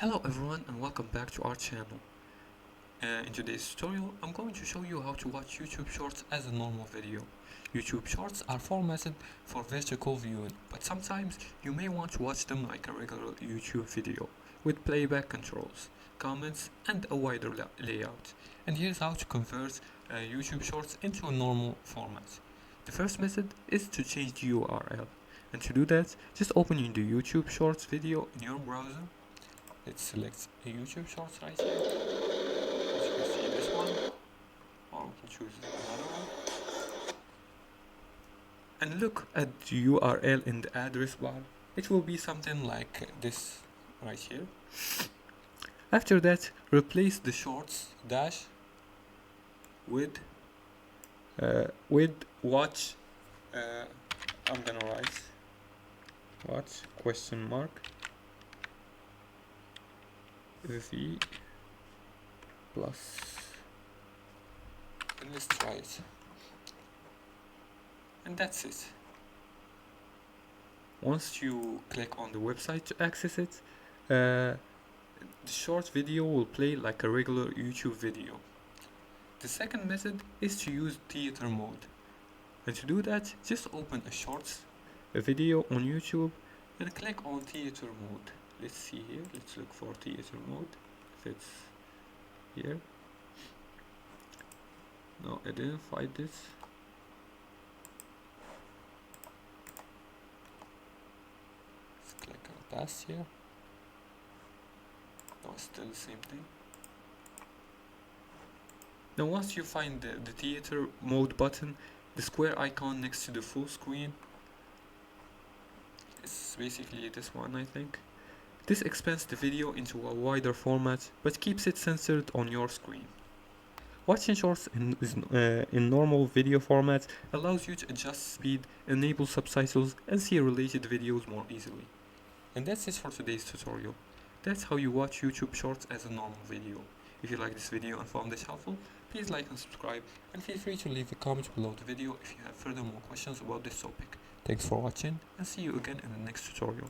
Hello everyone and welcome back to our channel. In today's tutorial, I'm going to show you how to watch YouTube Shorts as a normal video. YouTube Shorts are formatted for vertical viewing, but sometimes you may want to watch them like a regular YouTube video, with playback controls, comments, and a wider layout. And here's how to convert YouTube Shorts into a normal format. The first method is to change the URL. And to do that, just open the YouTube Shorts video in your browser. Let's select a YouTube Shorts right here. As you can see, this one, or we can choose another one. And look at the URL in the address bar. It will be something like this right here. After that, replace the shorts dash with watch. I'm gonna write watch question mark. V plus, and let's try it, and that's it. Once you click on the website to access it, the short video will play like a regular YouTube video. The second method is to use theater mode, and to do that, just open a video on YouTube and click on theater mode. Let's see here, let's look for theater mode, if it's here. No, I didn't find this. Let's click on pass here. No, it's still the same thing. Now once you find the theater mode button, the square icon next to the full screen, it's basically this one, I think. This expands the video into a wider format, but keeps it centered on your screen. Watching shorts in normal video format allows you to adjust speed, enable subtitles, and see related videos more easily. And that's it for today's tutorial. That's how you watch YouTube Shorts as a normal video. If you like this video and found this helpful, please like and subscribe, and feel free to leave a comment below the video if you have further more questions about this topic. Thanks for watching, and see you again in the next tutorial.